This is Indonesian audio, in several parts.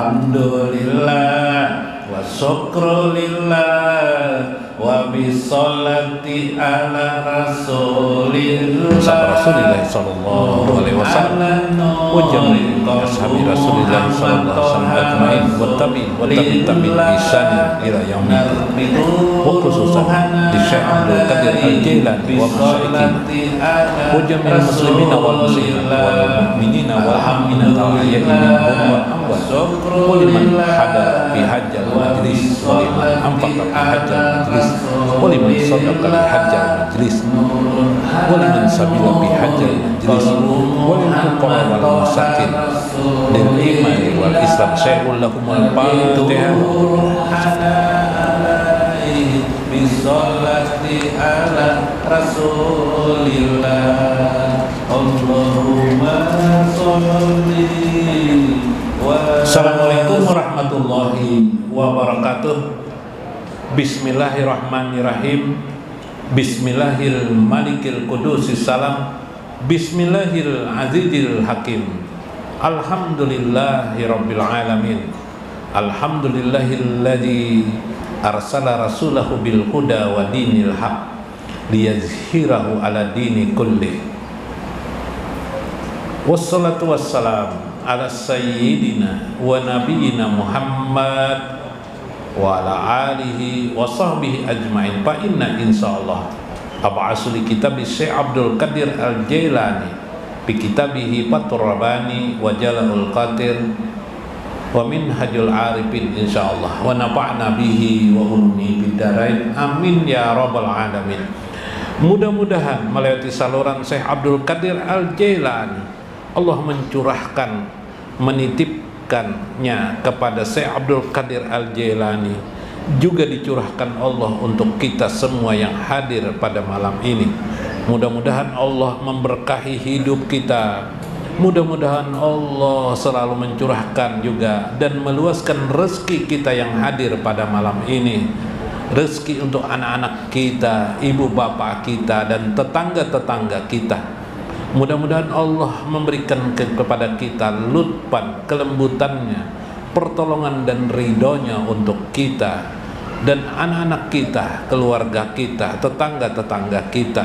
Alhamdulillah wa syukrulillah wa bisolati ala rasulillah sallallahu alaihi wasallam wa jami'i ashabi rasulillah sallallahu alaihi wasallam wa tabi'in bisan ila yaumil wa khususan di Syekh Abdul Qadir Al-Jailani wa masyaikhina wa jami'il muslimina wal muslimat wal mu'minina wal mu'minat al-ahya'i minhum wal amwat wa liman hadara fi hajjal majlis wa liman anfaqa fi hajjal majlis waliman sadaqa li hajjal majlis waliman sabila bi hajjal majlis walil fuqara wal masakin lil imani wal islam syai'un lahumul fatihah bisolati ala rasulillah Allahumma sholli wa Assalamualaikum warahmatullahi wabarakatuh. Bismillahirrahmanirrahim. Bismillahil malikil qudusis salam. Bismillahil azizil hakim. Alhamdulillahi rabbil alamin. Alhamdulillahilladzi arsala rasulahu bil huda wa dinil haq liyazhirahu ala dini kullih. Wassalatu wassalam ala sayyidina wa nabiyyina Muhammad wa ala alihi wa sahbihi ajma'in. Fa inna insyaallah ab'asu li kitabi Syekh Abdul Qadir Al-Jailani bi kitabihi Fathur Rabbani wa Jala'ul Qadir wa Minhajul Arifin insyaallah wa nafa'na bihi wa ulumi bidarain amin ya rabbal alamin. Mudah-mudahan melewati saluran Syekh Abdul Qadir Al-Jailani Allah mencurahkan, menitipkannya kepada Syekh Abdul Qadir Al-Jailani, juga dicurahkan Allah untuk kita semua yang hadir pada malam ini. Mudah-mudahan Allah memberkahi hidup kita. Mudah-mudahan Allah selalu mencurahkan juga dan meluaskan rezeki kita yang hadir pada malam ini. Rezeki untuk anak-anak kita, ibu bapak kita, dan tetangga-tetangga kita. Mudah-mudahan Allah memberikan kepada kita lutfan, kelembutannya, pertolongan dan ridhonya untuk kita dan anak-anak kita, keluarga kita, tetangga-tetangga kita.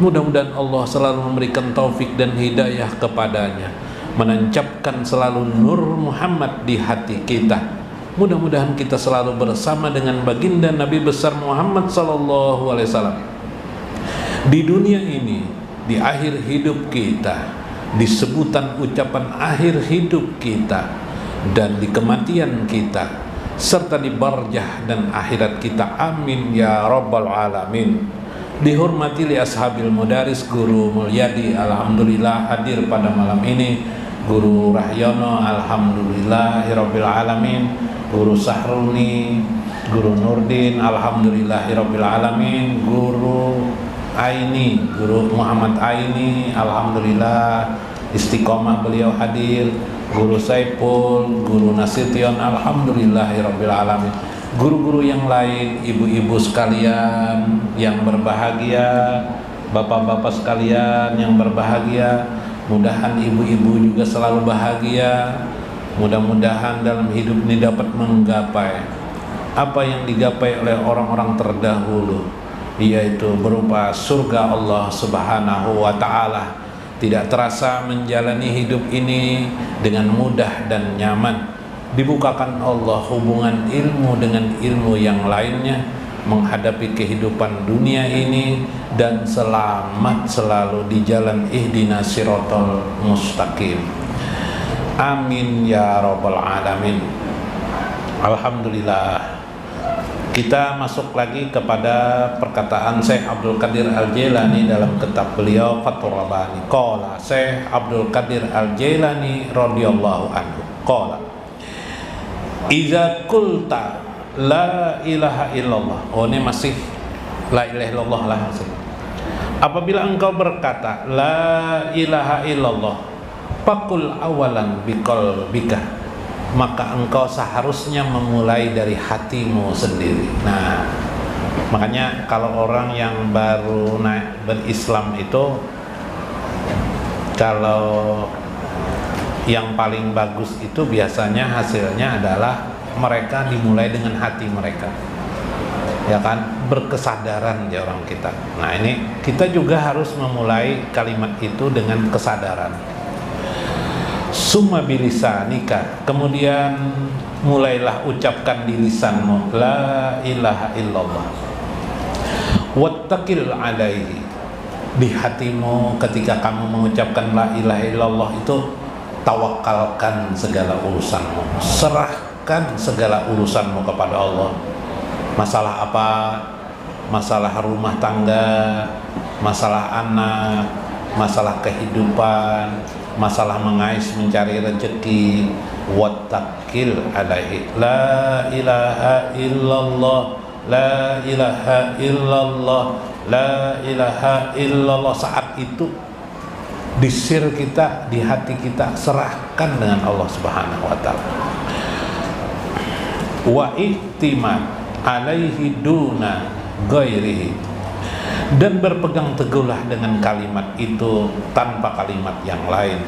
Mudah-mudahan Allah selalu memberikan taufik dan hidayah kepadanya, menancapkan selalu nur Muhammad di hati kita. Mudah-mudahan kita selalu bersama dengan baginda Nabi besar Muhammad sallallahu alaihi wasallam di dunia ini, di akhir hidup kita, di sebutan ucapan akhir hidup kita, dan di kematian kita, serta di barzah dan akhirat kita. Amin ya rabbal alamin. Dihormati li ashabil mudaris, Guru Mulyadi alhamdulillah hadir pada malam ini. Guru Rahyono alhamdulillahirabbil alamin. Guru Sahruni, Guru Nurdin alhamdulillahirabbil alamin. Guru Aini, Guru Muhammad Aini alhamdulillah istiqomah beliau hadir. Guru Saipul, Guru Nasution alhamdulillahirabbil alamin. Guru-guru yang lain, ibu-ibu sekalian yang berbahagia, bapak-bapak sekalian yang berbahagia, mudahan ibu-ibu juga selalu bahagia. Mudah-mudahan dalam hidup ini dapat menggapai apa yang digapai oleh orang-orang terdahulu, yaitu berupa surga Allah Subhanahu wa ta'ala. Tidak terasa menjalani hidup ini dengan mudah dan nyaman. Dibukakan Allah hubungan ilmu dengan ilmu yang lainnya, menghadapi kehidupan dunia ini, dan selamat selalu di jalan ihdinas siratal mustaqim. Amin ya rabbal alamin. Alhamdulillah. Kita masuk lagi kepada perkataan Syekh Abdul Qadir Al-Jailani dalam kitab beliau Fathur Rabbani. Qala Syekh Abdul Qadir Al-Jailani radhiyallahu anhu qala iza qulta la ilaha illallah. Oh, ini masih la ilaha illallah lah masih. Apabila engkau berkata la ilaha illallah, faqul awalan biqalbika, maka engkau seharusnya memulai dari hatimu sendiri. Nah, makanya kalau orang yang baru berislam itu, kalau yang paling bagus itu biasanya hasilnya adalah mereka dimulai dengan hati mereka, ya kan, berkesadaran ya orang kita. Nah ini kita juga harus memulai kalimat itu dengan kesadaran. Summa bilisanika, kemudian mulailah ucapkan di lisanmu la ilaha illallah. Wattaqil alaihi, di hatimu ketika kamu mengucapkan la ilaha illallah itu tawakalkan segala urusanmu, serahkan segala urusanmu kepada Allah. Masalah apa? Masalah rumah tangga, masalah anak, masalah kehidupan, masalah mengais mencari rezeki. Wattaqil alaihi, la ilaha illallah, la ilaha illallah, la ilaha illallah. Saat itu di sir kita, di hati kita, serahkan dengan Allah Subhanahu wa ta'ala. Wa ihtimad alaihi duna ghairihi, dan berpegang teguhlah dengan kalimat itu tanpa kalimat yang lain.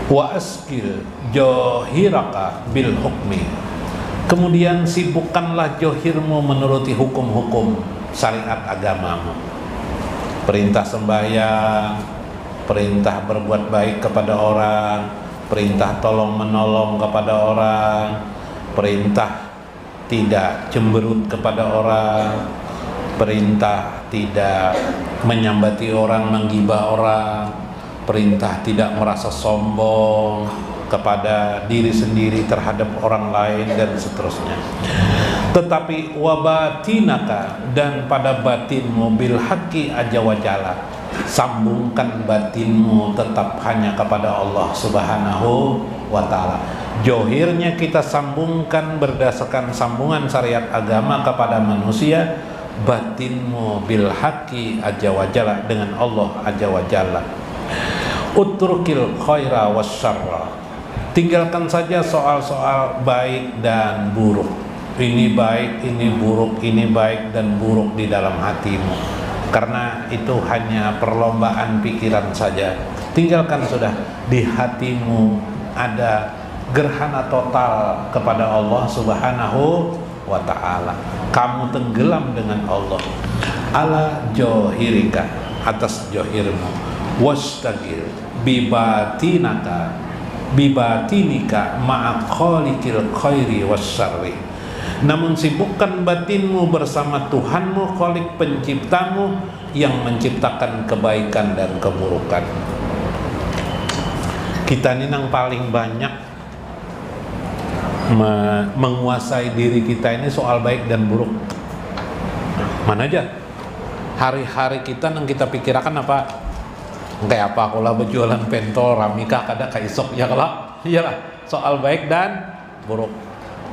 Wa askil johiraka bil hukmi, kemudian sibukkanlah johirmu menuruti hukum-hukum syariat agamamu. Perintah sembahyang, perintah berbuat baik kepada orang, perintah tolong menolong kepada orang, perintah tidak cemberut kepada orang, perintah tidak menyambati orang, menggibah orang, perintah tidak merasa sombong kepada diri sendiri terhadap orang lain, dan seterusnya. Tetapi wabatinaka, dan pada batinmu, bil haqqi azza wa jalla, sambungkan batinmu tetap hanya kepada Allah Subhanahu wa ta'ala. Johirnya kita sambungkan berdasarkan sambungan syariat agama kepada manusia, batinmu bil haqqi azza wa jalla, dengan Allah azza wa jalla. Utrukil khaira wasyarra, tinggalkan saja soal-soal baik dan buruk. Ini baik, ini buruk, ini baik dan buruk di dalam hatimu, karena itu hanya perlombaan pikiran saja. Tinggalkan sudah. Di hatimu ada gerhana total kepada Allah Subhanahu wa ta'ala. Kamu tenggelam dengan Allah. Ala johirika, atas johirmu. Wastagil bibatinika ma'a khaliqil khairi wasyarri, namun sibukkan batinmu bersama Tuhanmu, Khalik penciptamu, yang menciptakan kebaikan dan keburukan. Kita ini yang paling banyak menguasai diri kita ini soal baik dan buruk. Mana aja hari-hari kita yang kita pikirkan apa? Kayak apa kalau berjualan pentol ramika kada kaisok ya kalau iyalah soal baik dan buruk.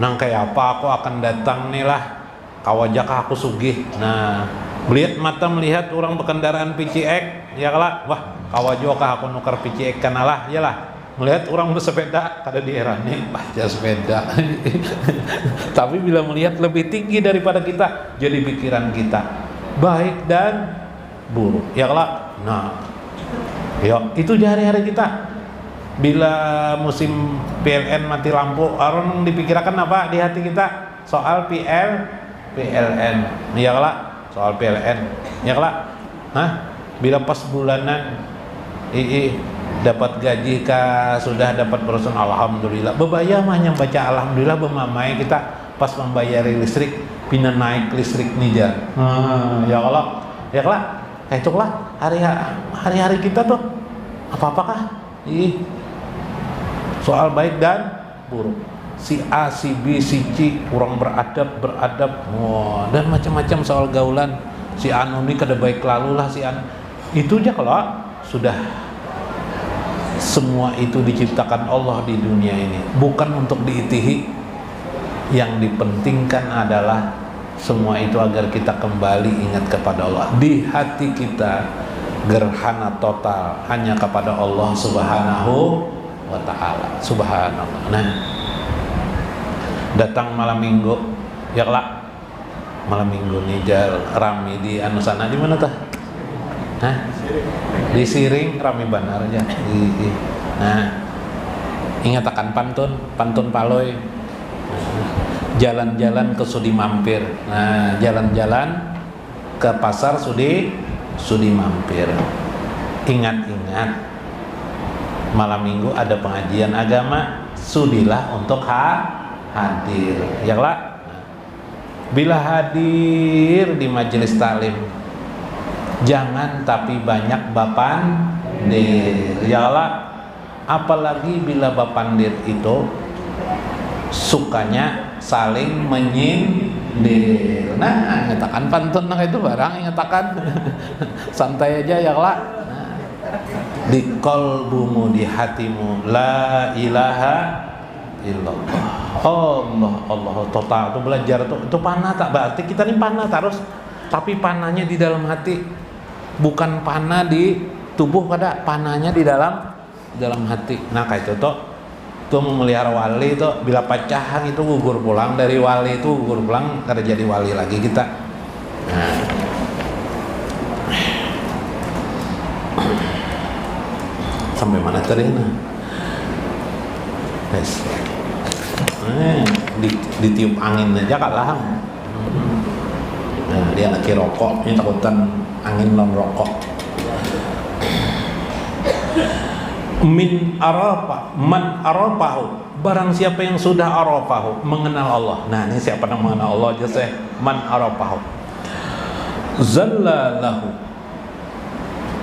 Nang kayak apa aku akan datang nih lah, kawajak aku sugih. Nah, melihat orang berkendaraan PCX, ya kalah, wah kawajo kah aku nukar PCX kanalah, ya lah. Melihat orang bersepeda, kada di era nih, baca sepeda. Tapi bila melihat lebih tinggi daripada kita, jadi pikiran kita baik dan buruk, ya kalah. Nah, yuk itu hari-hari kita. Bila musim PLN mati lampu, orang dipikirkan apa di hati kita? Soal PLN, ya kelak, soal PLN, ya kelak. Bila pas bulanan dapat gaji kah, sudah dapat perusahaan, alhamdulillah. Bebaya mah yang baca alhamdulillah bemamai kita pas membayar listrik, pina naik listrik nih jar. Ya kelak, itu kelak hari-hari kita tuh apa-apakah? Soal baik dan buruk. Si A, si B, si C kurang beradab, dan macam-macam soal gaulan. Si anu ini kada baik lalu lah si anu. Itu aja kalau sudah semua itu diciptakan Allah di dunia ini, bukan untuk diitihi. Yang dipentingkan adalah semua itu agar kita kembali ingat kepada Allah. Di hati kita gerhana total hanya kepada Allah Subhanahu wa ta'ala. Subhanallah. Nah, datang malam minggu, ya kelak malam minggu nih jal rame di anu sana, di mana tuh? Di Siring rame benar aja. Nah, ingat akan pantun paloy. Jalan-jalan ke sudi mampir. Nah, jalan-jalan ke pasar sudi mampir. Ingat-ingat, malam minggu ada pengajian agama, sudilah untuk hadir. Ya lah. Bila hadir di majelis taklim, jangan tapi banyak bapandir. Ya lah. Apalagi bila bapandir itu sukanya saling menyindir. Nah, ngetakan pantun nah itu barang ngetakan. Santai aja ya lah. Di kolbumu, di hatimu, la ilaha illallah. Allah total itu belajar itu panah tak berarti kita nih panah terus, tapi panahnya di dalam hati, bukan panah di tubuh, pada panahnya di dalam hati. Nah kayak itu tuh memelihara wali itu, bila pacahan itu gugur pulang dari wali itu gugur pulang kada jadi wali lagi kita. Nah. Sampai mana tadi? Guys. Ditiup angin aja kalah. Nah, dia lagi rokok, ini takutan angin non rokok. Min arafa, man arafahu, barang siapa yang sudah arafahu, mengenal Allah. Nah, ini siapa yang mengenal Allah aja saya. Man arafahu, zallalahu,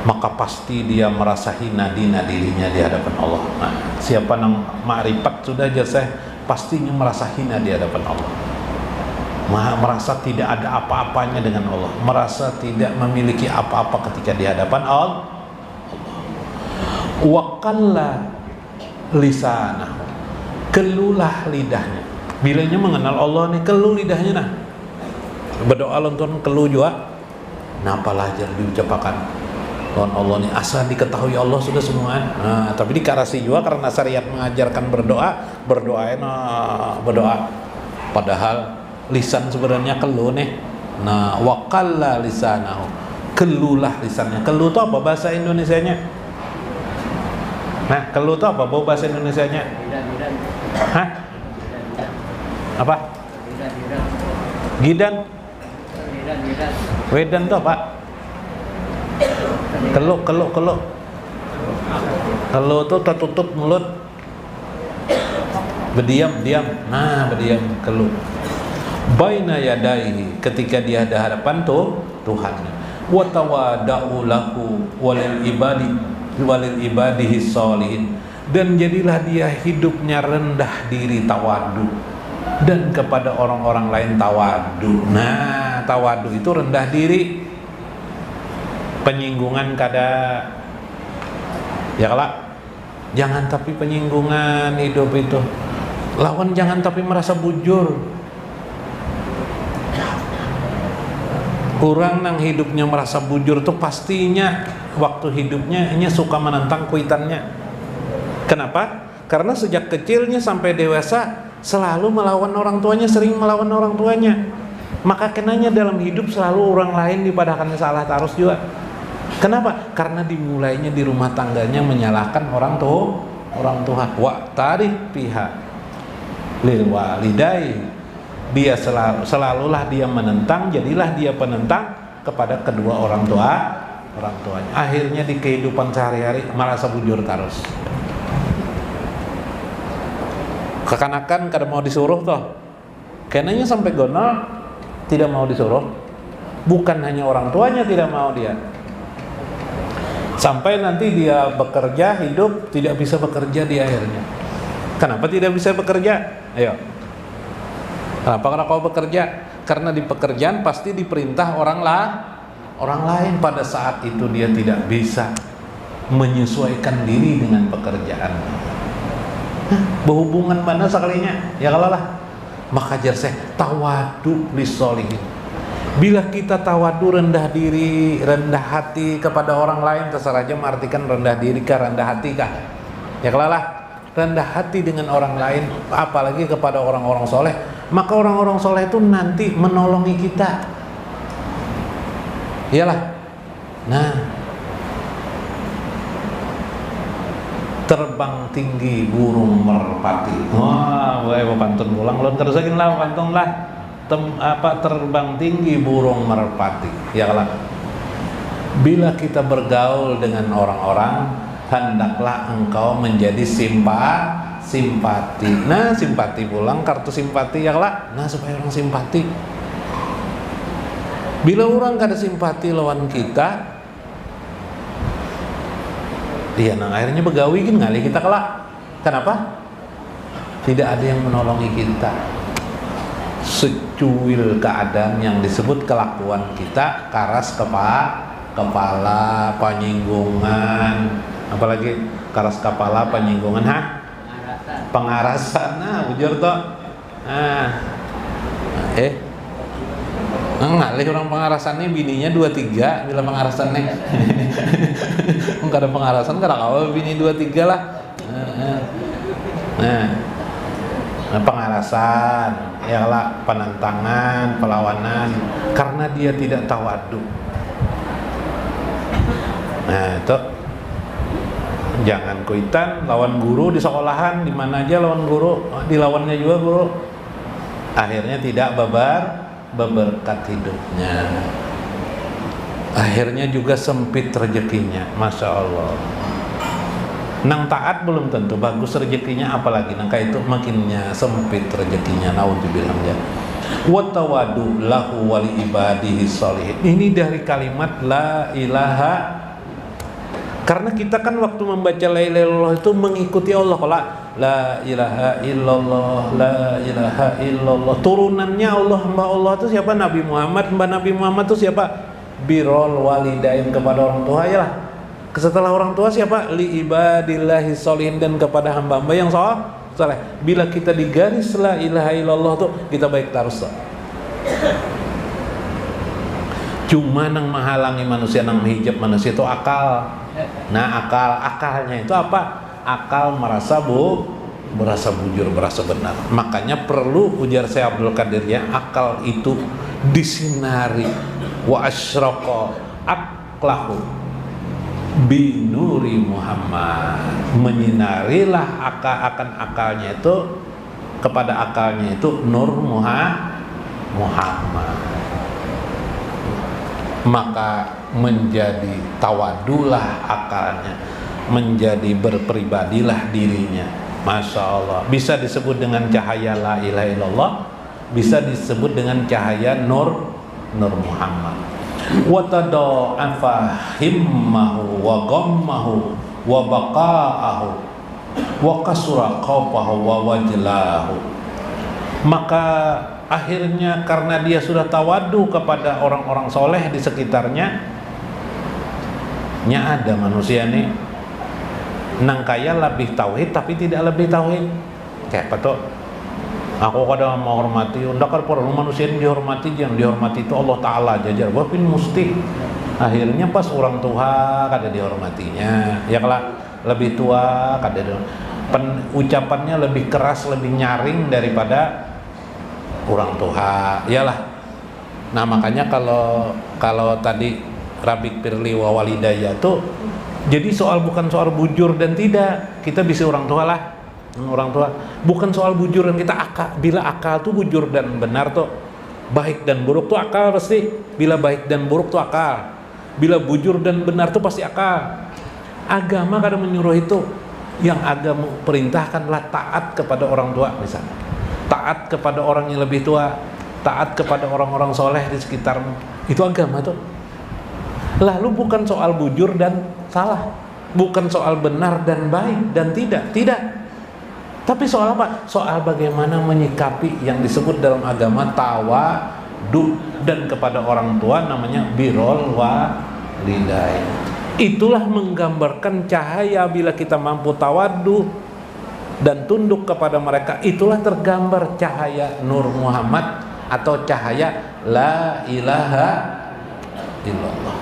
maka pasti dia merasa hina dirinya di hadapan Allah. Nah, siapa yang ma'rifat sudah aja saya, pastinya merasa hina di hadapan Allah, merasa tidak ada apa-apanya dengan Allah, merasa tidak memiliki apa-apa ketika di hadapan Allah. Waqalla lisanahu, kelulah lidahnya. Bilanya mengenal Allah nih, kelu lidahnya nah. Berdoa lontong kelu juga. Nah, apalah jar diucapkan lawan Allah nih, asal diketahui Allah sudah semua. Nah, tapi dikarasi juga karena syariat mengajarkan berdoa. Padahal lisan sebenarnya kelu nih. Nah, waqalla lisanahu, kelulah lisannya. Kelu itu apa bahasa Indonesianya? Nah, kelu itu apa bahasa Indonesianya? Hah? Apa? Gidan. Wedan itu apa? Kelu itu tertutup mulut, berdiam. Nah, berdiam kelu. Baina yadaihi, ketika dia ada hadapan Tuhan. Wa tawada'u lahu walil ibadihi sholihin, dan jadilah dia hidupnya rendah diri, tawadu, dan kepada orang-orang lain tawadu. Nah, tawadu itu rendah diri, penyinggungan kada ya kalak. Jangan tapi penyinggungan hidup itu. Lawan jangan tapi merasa bujur. Kurang nang hidupnya merasa bujur tuh pastinya waktu hidupnya hanya suka menentang kuitannya. Kenapa? Karena sejak kecilnya sampai dewasa selalu melawan orang tuanya, sering melawan orang tuanya. Maka kenanya dalam hidup selalu orang lain dipadahkan salah terus juga. Kenapa? Karena dimulainya di rumah tangganya menyalahkan orang tua. Wa tarif pihak lil walidai, dia selalulah dia menentang, jadilah dia penentang kepada kedua orang tuanya. Akhirnya di kehidupan sehari-hari merasa bujur terus. Kekanakan kada mau disuruh toh. Kenanya sampai gonol tidak mau disuruh. Bukan hanya orang tuanya tidak mau dia. Sampai nanti dia bekerja, hidup tidak bisa bekerja di akhirnya. Kenapa tidak bisa bekerja? Ayo. Kenapa karena kau bekerja? Karena di pekerjaan pasti diperintah orang lain. Pada saat itu dia tidak bisa menyesuaikan diri dengan pekerjaan. Berhubungan mana sekalinya? Ya kalau lah. Maka jar saya tawadu lisolihin. Bila kita tawadu, rendah diri, rendah hati kepada orang lain, terserah aja mengartikan rendah diri kah, rendah hati kah. Ya kalau lah, rendah hati dengan orang lain, apalagi kepada orang-orang soleh, maka orang-orang soleh itu nanti menolongi kita. Iyalah. Nah, terbang tinggi burung merpati. Wah, boleh pantun pulang lo terusakin lah pantun lah. Terbang tinggi burung merpati. Ya lah. Bila kita bergaul dengan orang-orang, hendaklah engkau menjadi simpati. Nah, simpati pulang kartu simpati ya lah. Nah, supaya orang simpati. Bila orang kada simpati lawan kita, iya, nah akhirnya begawi kan ngali kita kelak. Kenapa? Tidak ada yang menolongi kita. Secuil keadaan yang disebut kelakuan kita, karas kepala, penyinggungan, apalagi karas kepala, penyinggungan, pengarasan. Nah, bujur toh. Ngalih orang pengarasannya bininya 2-3 bila pengarasannya. Enggak ada pengarasan kada kawal bini 2-3 lah. Pengarasan ialah penentangan, perlawanan karena dia tidak tawadu. Nah, itu jangan kuitan lawan guru di sekolahan, di mana aja lawan guru, dilawannya juga guru. Akhirnya tidak berkat hidupnya, akhirnya juga sempit rezekinya. Masya Allah. Nang taat belum tentu bagus rezekinya, apalagi nang itu makinnya sempit rezekinya. Naudzubillah. Wa tawadu lahu wa li ibadihi sholihin. Ini dari kalimat la ilaha. Karena kita kan waktu membaca la ilaha illallah itu mengikuti Allah. Kalau la ilaha illallah, la ilaha illallah, turunannya Allah, hamba Allah itu siapa? Nabi Muhammad. Nabi Muhammad itu siapa? Birrul walidain, kepada orang tua ya lah. Setelah orang tua siapa? Li ibadillahi sholihin, dan kepada hamba-hamba yang saleh. Bila kita digaris la ilaha illallah tuh kita baik terus. Cuma nang menghalangi manusia, nang menghijab manusia itu akal. Nah, akalnya itu apa? Akal merasa bujur, merasa benar. Makanya perlu, ujar saya Abdul Qadir ya, akal itu disinari. Wa asyraqa aqlahu binuri Muhammad. Menyinarilah akan akalnya itu, kepada akalnya itu nur Muhammad. Maka menjadi tawadulah akalnya, menjadi berpribadilah dirinya. Masya Allah. Bisa disebut dengan cahaya la ilaha illallah, bisa disebut dengan cahaya nur Muhammad. Wa tada'afa himmahu wa ghammahu wa baqa'ahu wa kasura khawfahu wa wajlahu. Maka akhirnya karena dia sudah tawadu kepada orang-orang soleh di sekitarnya, ada manusia nih nang kaya lebih tauhid tapi tidak lebih tauhid. Kayak apa tuh? Aku kadang mau hormati, undakar perlu manusia yang dihormati, yang dihormati itu Allah Ta'ala jajar, walaupun mesti. Akhirnya pas orang tua kada dihormatinya, ya kalau lebih tua kada ucapannya lebih keras, lebih nyaring daripada orang tua, iyalah. Nah makanya kalau tadi Rabik Pirli wa walidayya tuh jadi bukan soal bujur dan tidak, kita bisa orang tua lah. Orang tua bukan soal bujur dan kita akal. Bila akal tuh bujur dan benar tuh, baik dan buruk tuh akal pasti. Bila baik dan buruk tuh akal, bila bujur dan benar tuh pasti akal. Agama kadang menyuruh itu. Yang agama perintahkanlah taat kepada orang tua, misalnya taat kepada orang yang lebih tua, taat kepada orang-orang soleh di sekitarmu. Itu agama tuh. Lalu bukan soal bujur dan salah, bukan soal benar dan baik dan tidak. Tapi soal apa? Soal bagaimana menyikapi yang disebut dalam agama tawadu, dan kepada orang tua namanya birrul walidain. Itulah menggambarkan cahaya. Bila kita mampu tawadu dan tunduk kepada mereka, itulah tergambar cahaya Nur Muhammad atau cahaya la ilaha illallah.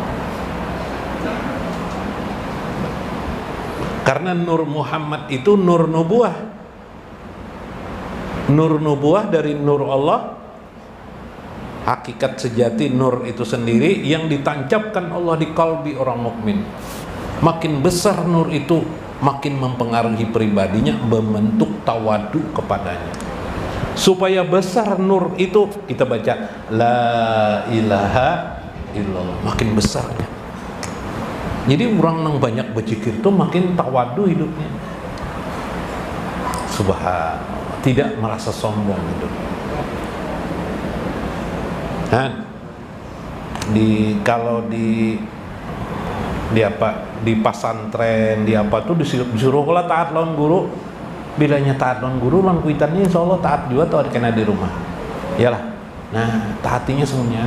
Karena Nur Muhammad itu nur nubuah. Nur nubuah dari nur Allah, hakikat sejati nur itu sendiri yang ditancapkan Allah di kalbi orang mukmin. Makin besar nur itu, makin mempengaruhi pribadinya, membentuk tawadu kepadanya. Supaya besar nur itu, kita baca la ilaha illallah, makin besarnya. Jadi orang yang banyak berzikir itu makin tawadu hidupnya. Subhanallah, tidak merasa sombong hidup. Kalau di pasantren, di apa tuh disuruh kalau taat lawan guru. Bilanya taat lawan guru, lawan kuitannya insya Allah taat juga atau kena di rumah. Iyalah. Nah, taatinya semuanya.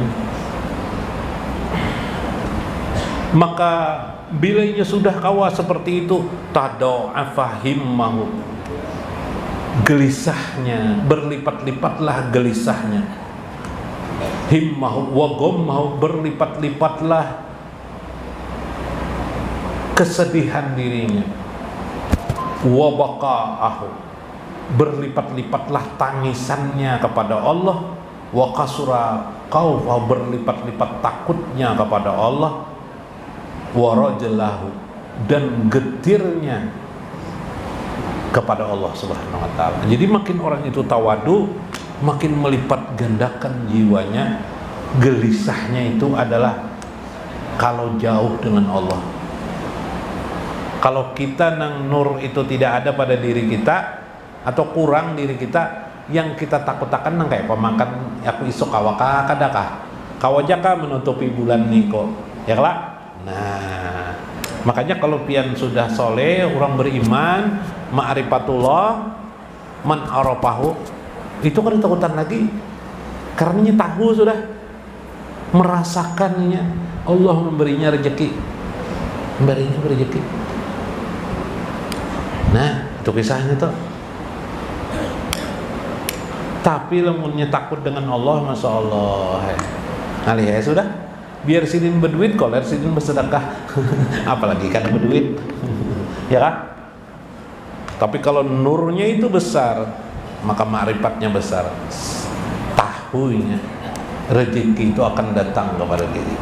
Maka bilanya sudah kawa seperti itu, tada'afa himmahu, gelisahnya berlipat-lipatlah gelisahnya, himmahu wa ghammahu, berlipat-lipatlah kesedihan dirinya, wa baqa'ahu, berlipat-lipatlah tangisannya kepada Allah, wa kasura khaufahu, berlipat-lipat takutnya kepada Allah, wa rajalahu, dan getirnya kepada Allah Subhanahu wa taala. Jadi makin orang itu tawadu, makin melipat gandakan jiwanya. Gelisahnya itu adalah kalau jauh dengan Allah. Kalau kita nang nur itu tidak ada pada diri kita atau kurang diri kita, yang kita takut-takkan nang kayak pemakan aku isok awaka kadakah kawajaka menutupi bulan niko, ya lah. Nah, makanya kalau pian sudah soleh, orang beriman, ma'rifatullah, man arafahu, itu kan takutan lagi, karena tahu sudah merasakannya. Allah memberinya rezeki, Nah, itu kisahnya tuh. Tapi lemunnya takut dengan Allah, masya Allah. Alih ya sudah. Biar sidin berduit, kalau sidin bersedekah. Apalagi kan berduit. Ya kan? Tapi kalau nurnya itu besar, maka ma'rifatnya besar. Tahunya rezeki itu akan datang kepada diri.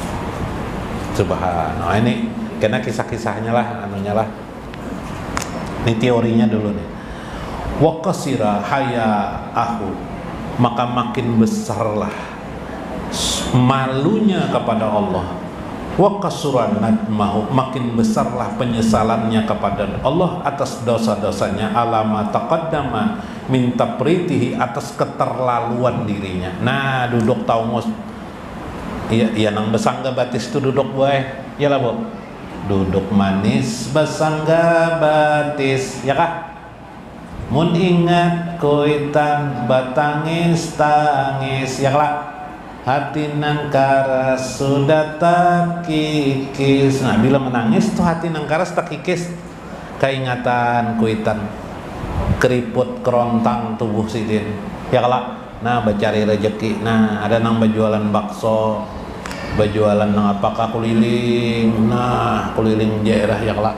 Subhanallah. Ini karena kisah-kisahnya lah, anunya lah. Ini teorinya dulu nih. Wa qasira haya'ahu, maka makin besarlah malunya kepada Allah. Wa kasuran nadmahu, makin besarlah penyesalannya kepada Allah atas dosa-dosanya, alama taqaddama min tapritihi, atas keterlaluan dirinya. Nah, duduk taumus. Iya nang besangga batis itu duduk boy. Iyalah, Bu. Duduk manis besangga batis, ya kah? Mun ingat kuitan batangis tangis, ya lah. Hati nang karas sudah tak kikis. Nah, bila menangis tuh hati nang karas tak kikis. Keingatan kuitan, keriput kerontang tubuh sidin, ya kala. Nah, bacari rezeki. Nah, ada nang berjualan bakso, berjualan nang apakah kuliling. Nah, kuliling daerah, ya kala.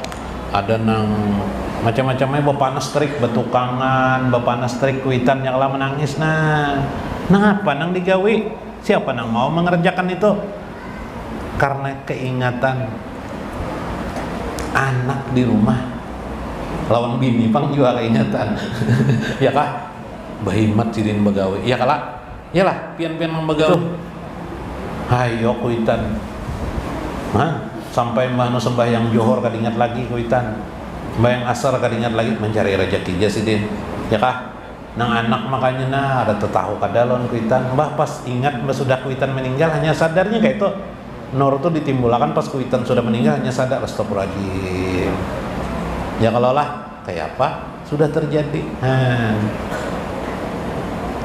Ada nang macam-macamnya, bapanas trik betukangan, bapanas trik kuitan, yang kala menangis. Nah apa nang digawi? Siapa nang mau mengerjakan itu? Karena keingatan anak di rumah, lawan bini pang juga keingatan. Ya kah? Bahimat sidin begawe. Ya kala? Ya lah, pian-pian mang begawe. Hayo kuitan. Sampai mbah nu sembahyang johor kadingat lagi kuitan. Sembahyang asar kadingat lagi, mencari rezeki aja sidin. Ya kah? Nang anak makanya ada tetahu kadalon kuitan. Mbah pas ingat mbah sudah kuitan meninggal, hanya sadarnya kayak itu. Nur itu ditimbulkan pas kuitan sudah meninggal, hanya sadar astagfirullahaladzim. Ya kalau lah kayak apa sudah terjadi.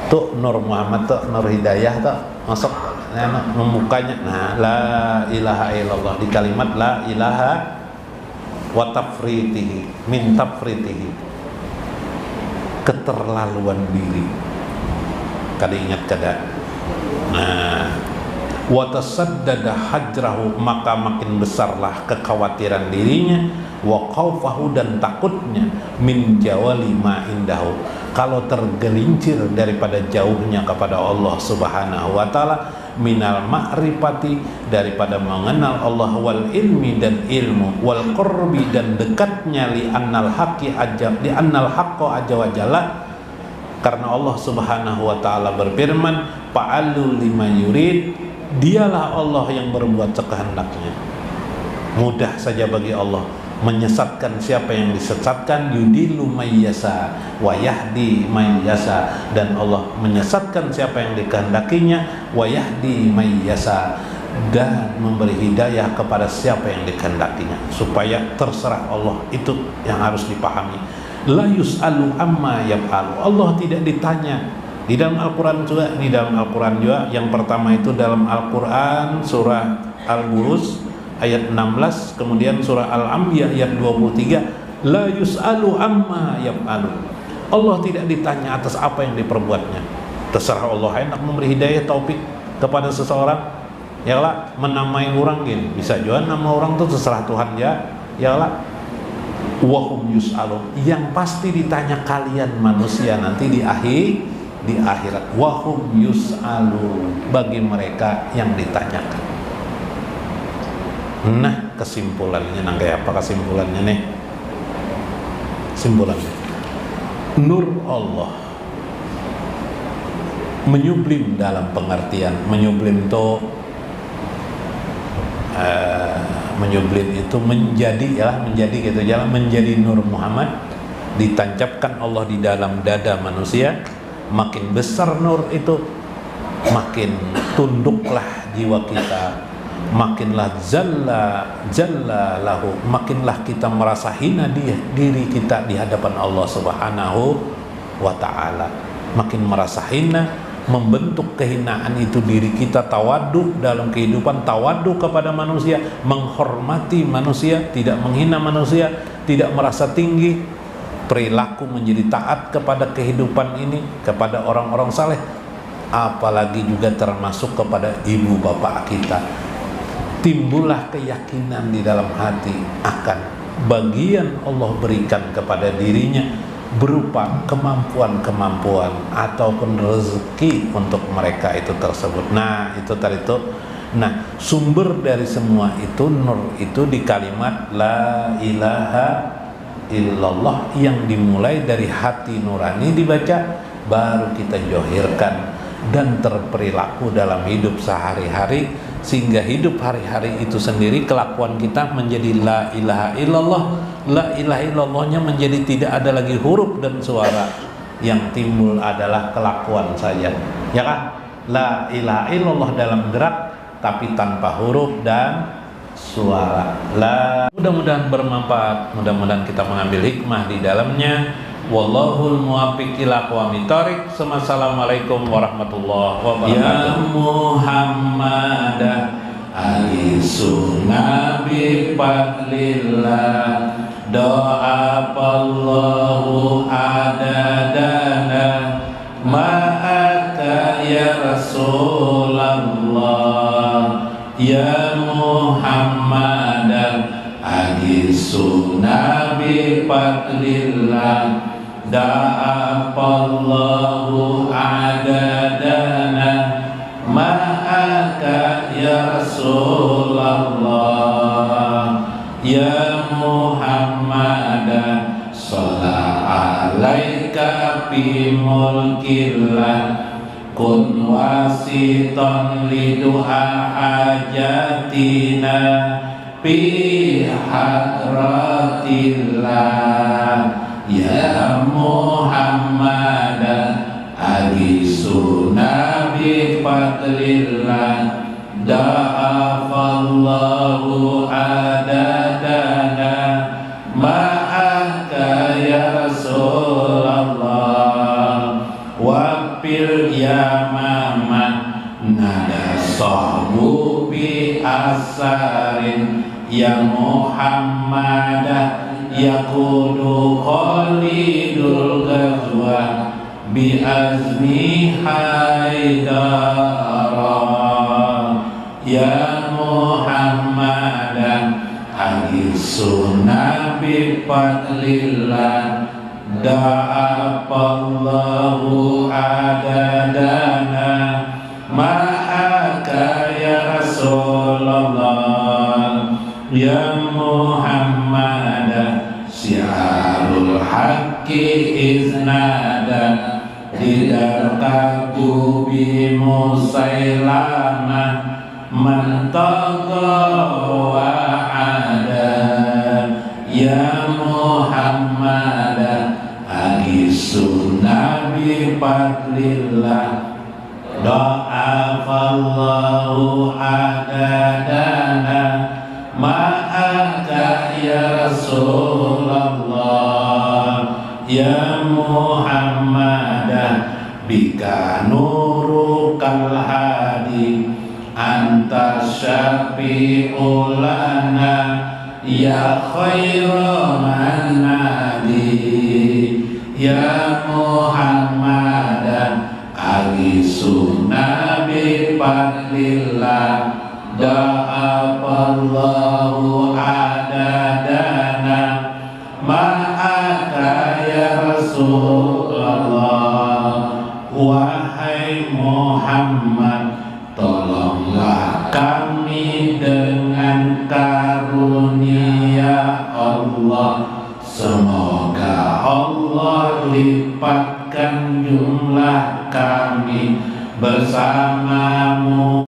Tuh Nur Muhammad tuh, Nur Hidayah tuh masuk membukanya. Nah, la ilaha illallah, di kalimat la ilaha wa tafritihi, min tafritihi, keterlaluan diri. Kada ingat kada. Nah, wa tasaddada hajrahu, maka makin besarlah kekhawatiran dirinya, wa khaufahu, dan takutnya, min jawali ma indahu, kalau tergelincir daripada jauhnya kepada Allah Subhanahu wa taala, minal ma'rifati, daripada mengenal Allah, wal ilmi, dan ilmu, wal qurbi, dan dekatnya, li annal haqqi azza wa jalla, karena Allah Subhanahu wa taala berfirman, fa'alul lima yurid, dialah Allah yang berbuat sekehendaknya. Mudah saja bagi Allah menyesatkan siapa yang disesatkan, yudillu may yasha wa yahdi may yasha, dan Allah menyesatkan siapa yang dikehendakinya, wa yahdi may yasha, dan memberi hidayah kepada siapa yang dikehendakinya. Supaya terserah Allah, itu yang harus dipahami. La yus'alu amma yaf'alu, Allah tidak ditanya. Di dalam Al-Quran juga, yang pertama itu dalam Al-Quran surah Al-Buruz ayat 16, kemudian surah Al-Anbiya ayat 23, la yus'alu amma yaf'alu, Allah tidak ditanya atas apa yang diperbuatnya. Terserah Allah, hendak memberi hidayah taufik kepada seseorang, ya lah, menamai orang gini, bisa juga nama orang itu terserah Tuhan ya lah. Wahum yus'alu, yang pasti ditanya kalian manusia nanti di akhirat. Wahum yus'alu, bagi mereka yang ditanyakan. Nah, kesimpulannya kayak apa kesimpulannya nih? Simpulannya, nur Allah menyublim dalam pengertian menyublim itu menjadi nur Muhammad, ditancapkan Allah di dalam dada manusia. Makin besar nur itu, makin tunduklah jiwa kita, makinlah jalla lahu, makinlah kita merasa hina diri kita di hadapan Allah Subhanahu wa ta'ala, makin merasa hina, membentuk kehinaan itu diri kita, tawadhu dalam kehidupan, tawadhu kepada manusia, menghormati manusia, tidak menghina manusia, tidak merasa tinggi, perilaku menjadi taat kepada kehidupan ini, kepada orang-orang saleh, apalagi juga termasuk kepada ibu bapak kita. Timbullah keyakinan di dalam hati akan bagian Allah berikan kepada dirinya berupa kemampuan-kemampuan ataupun rezeki untuk mereka itu tersebut. Nah, itu tadi itu. Nah, sumber dari semua itu, nur itu di kalimat la ilaha illallah, yang dimulai dari hati nurani dibaca, baru kita johirkan dan terperilaku dalam hidup sehari-hari, sehingga hidup hari-hari itu sendiri kelakuan kita menjadi la ilaha illallah. La ilaha illallahnya menjadi tidak ada lagi huruf dan suara, yang timbul adalah kelakuan saja, ya kan? La ilaha illallah dalam gerak tapi tanpa huruf dan suara. Mudah-mudahan bermanfaat, mudah-mudahan kita mengambil hikmah di dalamnya. Wallahul muwaffiq ila aqwamit thoriq. Assalamualaikum warahmatullahi wabarakatuh. Ya Muhammad ali sunabi fadlillah, doa Allahu adadana ma'aka ya Rasulullah. Ya Muhammad agisuna bi fadlillah, da'afallahu adadana ma'aka ya Rasulullah. Ya Muhammad shalla alaika fi mulkillah, kun wasitan lidu'a hajatina fi hadratillah. Ya Muhammad agisuna bi fadlillah, da'afallahu adadana ma'aka ya Rasulullah. Wafil yamaman nada sahbu bi asarin, ya Muhammad yakudu khalidul ghazwa bi azmi haidara. Ya Muhammad agisuna bi fadlillah, da'afallahu adadana ma'aka iznada didarkatu bi Musailamah man taqwa ada ya Muhammad agisun nabi fadlillah do'afallahu adadana ma'aka ya Rasulullah ya Muhammad bika nurukal hadi anta syafi'ul lana ya khairan nadi ya Muhammad agisun nabi fadlillah da'afallahu adadana ma'aka ya Rasulullah wahai Muhammad tolonglah kami dengan karunia Allah semoga Allah lipatkan jumlah kami bersamamu